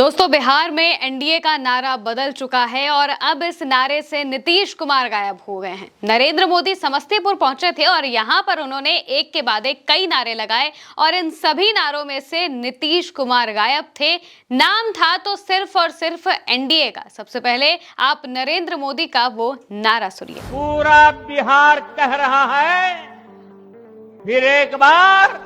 दोस्तों, बिहार में एनडीए का नारा बदल चुका है और अब इस नारे से नीतीश कुमार गायब हो गए हैं। नरेंद्र मोदी समस्तीपुर पहुंचे थे और यहां पर उन्होंने एक के बाद एक कई नारे लगाए और इन सभी नारों में से नीतीश कुमार गायब थे। नाम था तो सिर्फ और सिर्फ एनडीए का। सबसे पहले आप नरेंद्र मोदी का वो नारा सुनिए। पूरा बिहार कह रहा है, फिर एक बार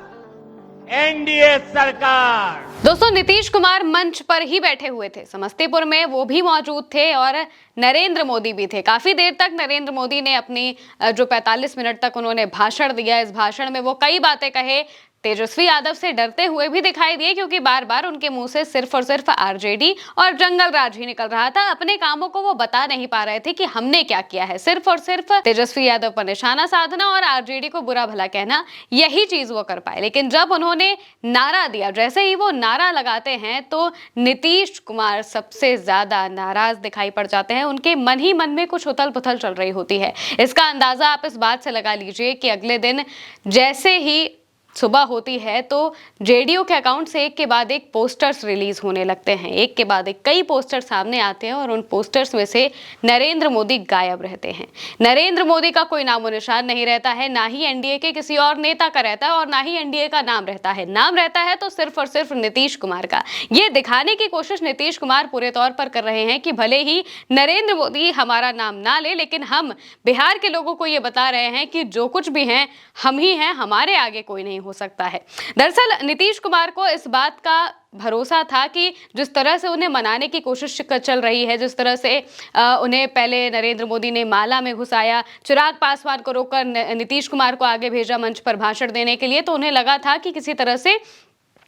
एनडीए सरकार। दोस्तों, नीतीश कुमार मंच पर ही बैठे हुए थे, समस्तीपुर में वो भी मौजूद थे और नरेंद्र मोदी भी थे। काफी देर तक नरेंद्र मोदी ने अपनी जो 45 मिनट तक उन्होंने भाषण दिया, इस भाषण में वो कई बातें कहे। तेजस्वी यादव से डरते हुए भी दिखाई दिए क्योंकि बार बार उनके मुंह से सिर्फ और सिर्फ आरजेडी और जंगल राज ही निकल रहा था। अपने कामों को वो बता नहीं पा रहे थे कि हमने क्या किया है। सिर्फ और सिर्फ तेजस्वी यादव पर निशाना साधना और आरजेडी को बुरा भला कहना, यही चीज वो कर पाए। लेकिन जब उन्होंने नारा दिया, जैसे ही वो नारा लगाते हैं तो नीतीश कुमार सबसे ज्यादा नाराज दिखाई पड़ जाते हैं। उनके मन ही मन में कुछ उथल पुथल चल रही होती है। इसका अंदाजा आप इस बात से लगा लीजिए कि अगले दिन जैसे ही सुबह होती है तो जेडीयू के अकाउंट से एक के बाद एक पोस्टर्स रिलीज होने लगते हैं। एक के बाद एक कई पोस्टर सामने आते हैं और उन पोस्टर्स में से नरेंद्र मोदी गायब रहते हैं। नरेंद्र मोदी का कोई नामो निशान नहीं रहता है, ना ही एनडीए के किसी और नेता का रहता है और ना ही एनडीए का नाम रहता है। नाम रहता है तो सिर्फ और सिर्फ नीतीश कुमार का। ये दिखाने की कोशिश नीतीश कुमार पूरे तौर पर कर रहे हैं कि भले ही नरेंद्र मोदी हमारा नाम ना ले, लेकिन हम बिहार के लोगों को ये बता रहे हैं कि जो कुछ भी हैं हम ही हैं, हमारे आगे कोई नहीं हो सकता है। दरअसल नीतीश कुमार को इस बात का भरोसा था कि जिस तरह से उन्हें मनाने की कोशिश चल रही है, जिस तरह से उन्हें पहले नरेंद्र मोदी ने माला में घुसाया, चिराग पासवान को रोककर नीतीश कुमार को आगे भेजा मंच पर भाषण देने के लिए, तो उन्हें लगा था कि किसी तरह से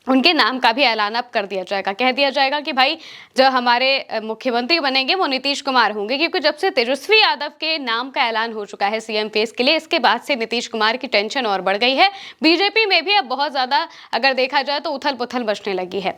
उनके नाम का भी ऐलान अब कर दिया जाएगा। कह दिया जाएगा कि भाई जो हमारे मुख्यमंत्री बनेंगे वो नीतीश कुमार होंगे, क्योंकि जब से तेजस्वी यादव के नाम का ऐलान हो चुका है सीएम फेस के लिए, इसके बाद से नीतीश कुमार की टेंशन और बढ़ गई है। बीजेपी में भी अब बहुत ज्यादा अगर देखा जाए तो उथल पुथल मचने लगी है।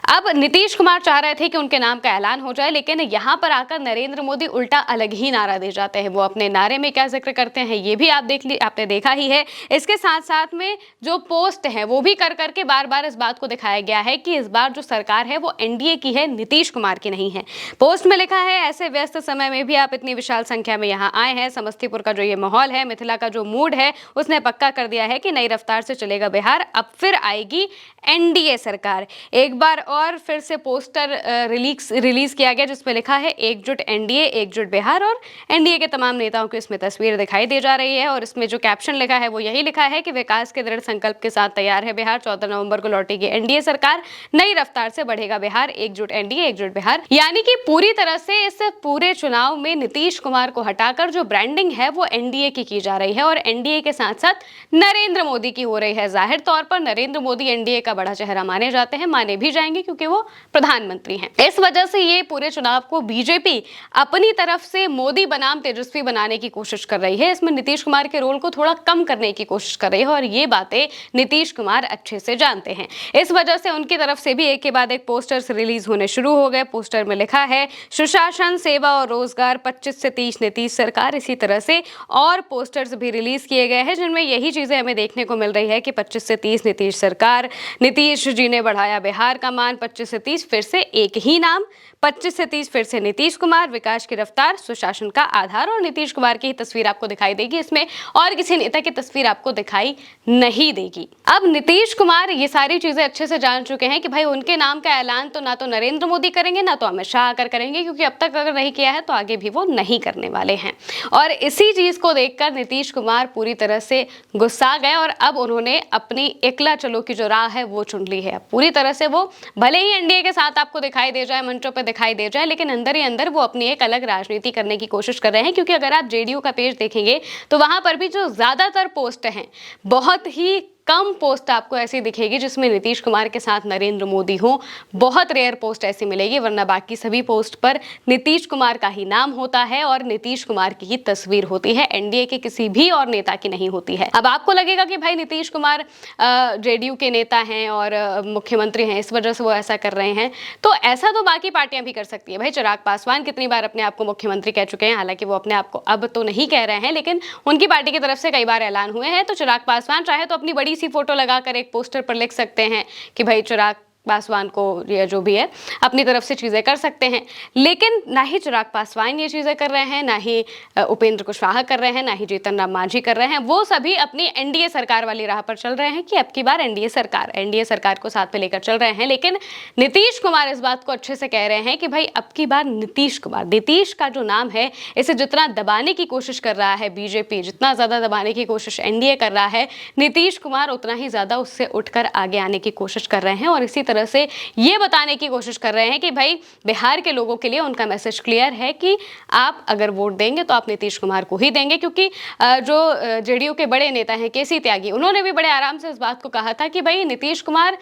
अब नीतीश कुमार चाह रहे थे कि उनके नाम का ऐलान हो जाए, लेकिन यहाँ पर आकर नरेंद्र मोदी उल्टा अलग ही नारा दे जाते हैं। वो अपने नारे में क्या जिक्र करते हैं ये भी आपने देखा ही है। इसके साथ साथ में जो पोस्ट है वो भी कर करके बार बार इस बात को दिखाया गया है कि इस बार जो सरकार है वो एनडीए की है, नीतीश कुमार की नहीं है। पोस्ट में लिखा है, ऐसे व्यस्त समय में भी आप इतनी विशाल संख्या में यहाँ आए हैं। समस्तीपुर का जो ये माहौल है, मिथिला का जो मूड है, उसने पक्का कर दिया है कि नई रफ्तार से चलेगा बिहार। अब फिर आएगी एनडीए सरकार। एक बार और फिर से पोस्टर रिलीज किया गया जिसमें लिखा है एकजुट एनडीए, एकजुट बिहार, और एनडीए के तमाम नेताओं की इसमें तस्वीर दिखाई दे जा रही है। और इसमें जो कैप्शन लिखा है वो यही लिखा है कि विकास के दृढ़ संकल्प के साथ तैयार है बिहार। 14 नवंबर को लौटेगी एनडीए सरकार, नई रफ्तार से बढ़ेगा बिहार, एकजुट एनडीए, एकजुट बिहार। यानी कि पूरी तरह से इस पूरे चुनाव में नीतीश कुमार को हटाकर जो ब्रांडिंग है वो एनडीए की जा रही है और एनडीए के साथ साथ नरेंद्र मोदी की हो रही है। जाहिर तौर पर नरेंद्र मोदी एनडीए का बड़ा चेहरा माने जाते हैं, माने भी जाएंगे क्योंकि वो प्रधानमंत्री हैं। इस वजह से ये पूरे चुनाव को बीजेपी अपनी तरफ से मोदी बनाम तेजस्वी बनाने की कोशिश कर रही है। इसमें नीतीश कुमार के रोल को थोड़ा कम करने की कोशिश कर रही है और ये बातें नीतीश कुमार अच्छे से जानते हैं। इस वजह से उनकी तरफ से भी एक के बाद एक पोस्टर्स रिलीज होने शुरू हो गए। पोस्टर में लिखा है सुशासन, सेवा और रोजगार, 25 से 30 नीतीश सरकार। इसी तरह से और पोस्टर्स भी रिलीज किए गए हैं जिनमें यही चीजें हमें देखने को मिल रही है कि 25 से 30 नीतीश सरकार, नीतीश जी ने बढ़ाया बिहार का मान, 25 से 30 फिर से एक ही नाम, 25 से 30 फिर से नीतीश कुमार, विकास की रफ्तार, सुशासन का आधार, और नीतीश कुमार की ही तस्वीर आपको दिखाई देगी। इसमें और किसी नेता की तस्वीर आपको दिखाई नहीं देगी। अब नीतीश कुमार ये सारी चीजें अच्छे से जान चुके हैं कि भाई उनके नाम का ऐलान तो ना तो नरेंद्र मोदी करेंगे ना तो अमित शाह आकर करेंगे, क्योंकि अब तक अगर नहीं किया है तो आगे भी वो नहीं करने वाले हैं। और इसी चीज को देखकर नीतीश कुमार पूरी तरह से गुस्सा गए और अब उन्होंने अपनी एकला चलो की जो राह है वो चुन ली है। पूरी तरह से वो भले ही एनडीए के साथ आपको दिखाई दे जाए, मंचों पर दिखाई दे जाए, लेकिन अंदर ही अंदर वो अपनी एक अलग राजनीति करने की कोशिश कर रहे हैं। क्योंकि अगर आप जेडीयू का पेज देखेंगे तो वहां पर भी जो ज्यादातर पोस्ट हैं, बहुत ही कम पोस्ट आपको ऐसी दिखेगी जिसमें नीतीश कुमार के साथ नरेंद्र मोदी हो। बहुत रेयर पोस्ट ऐसी मिलेगी, वरना बाकी सभी पोस्ट पर नीतीश कुमार का ही नाम होता है और नीतीश कुमार की ही तस्वीर होती है, एनडीए के किसी भी और नेता की नहीं होती है। अब आपको लगेगा कि भाई नीतीश कुमार जेडीयू के नेता हैं और मुख्यमंत्री हैं, इस वजह से वो ऐसा कर रहे हैं। तो ऐसा तो बाकी पार्टियां भी कर सकती है। भाई चिराग पासवान कितनी बार अपने आप को मुख्यमंत्री कह चुके हैं, हालांकि वो अपने आप को अब तो नहीं कह रहे हैं, लेकिन उनकी पार्टी की तरफ से कई बार ऐलान हुए हैं। तो चिराग पासवान चाहे तो अपनी बड़ी सी फोटो लगाकर एक पोस्टर पर लिख सकते हैं कि भाई चिराग पासवान को या जो भी है अपनी तरफ से चीज़ें कर सकते हैं, लेकिन ना ही चिराग पासवान ये चीज़ें कर रहे हैं, ना ही उपेंद्र कुशवाहा कर रहे हैं, ना ही जीतन राम मांझी कर रहे हैं। वो सभी अपनी एनडीए सरकार वाली राह पर चल रहे हैं कि अब की बार एनडीए सरकार को साथ में लेकर चल रहे हैं। लेकिन नीतीश कुमार इस बात को अच्छे से कह रहे हैं कि भाई अब की बार नीतीश का जो नाम है, इसे जितना दबाने की कोशिश कर रहा है बीजेपी, जितना ज़्यादा दबाने की कोशिश एनडीए कर रहा है, नीतीश कुमार उतना ही ज़्यादा उससे उठकर आगे आने की कोशिश कर रहे हैं और इसी तरह से ये बताने की कोशिश कर रहे हैं कि भाई बिहार के लोगों के लिए उनका मैसेज क्लियर है कि आप अगर वोट देंगे तो आप नीतीश कुमार को ही देंगे। क्योंकि जो जेडीयू के बड़े नेता हैं केसी त्यागी, उन्होंने भी बड़े आराम से इस बात को कहा था कि भाई नीतीश कुमार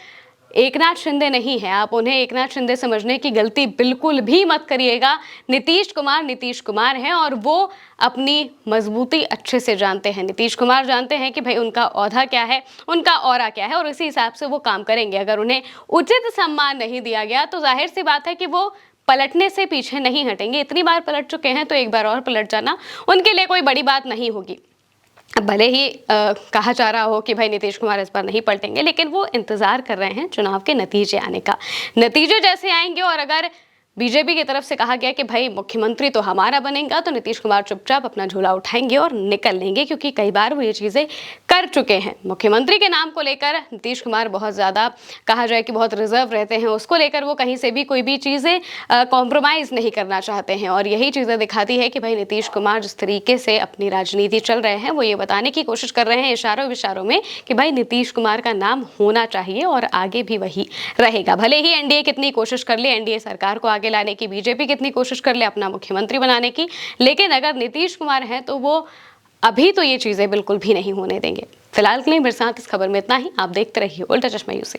एकनाथ शिंदे नहीं है, आप उन्हें एकनाथ शिंदे समझने की गलती बिल्कुल भी मत करिएगा। नीतीश कुमार हैं और वो अपनी मजबूती अच्छे से जानते हैं। नीतीश कुमार जानते हैं कि भाई उनका औहदा क्या है, उनका ऑरा क्या है और इसी हिसाब से वो काम करेंगे। अगर उन्हें उचित सम्मान नहीं दिया गया तो जाहिर सी बात है कि वो पलटने से पीछे नहीं हटेंगे। इतनी बार पलट चुके हैं तो एक बार और पलट जाना उनके लिए कोई बड़ी बात नहीं होगी। भले ही कहा जा रहा हो कि भाई नीतीश कुमार इस बार नहीं पलटेंगे, लेकिन वो इंतजार कर रहे हैं चुनाव के नतीजे आने का। नतीजे जैसे आएंगे और अगर बीजेपी की तरफ से कहा गया कि भाई मुख्यमंत्री तो हमारा बनेगा, तो नीतीश कुमार चुपचाप अपना झोला उठाएंगे और निकल लेंगे, क्योंकि कई बार वो ये चीज़ें कर चुके हैं। मुख्यमंत्री के नाम को लेकर नीतीश कुमार बहुत ज़्यादा कहा जाए कि बहुत रिजर्व रहते हैं, उसको लेकर वो कहीं से भी कोई भी चीज़ें कॉम्प्रोमाइज़ नहीं करना चाहते हैं। और यही चीज़ें दिखाती है कि भाई नीतीश कुमार जिस तरीके से अपनी राजनीति चल रहे हैं, वो ये बताने की कोशिश कर रहे हैं इशारों विशारों में कि भाई नीतीश कुमार का नाम होना चाहिए और आगे भी वही रहेगा। भले ही एनडीए कितनी कोशिश कर ले, एनडीए सरकार को आगे लाने की बीजेपी कितनी कोशिश कर ले अपना मुख्यमंत्री बनाने की, लेकिन अगर नीतीश कुमार हैं तो वो अभी तो ये चीजें बिल्कुल भी नहीं होने देंगे। फिलहाल के लिए मेरे साथ इस खबर में इतना ही। आप देखते रहिए उल्टा चश्मा यूसी।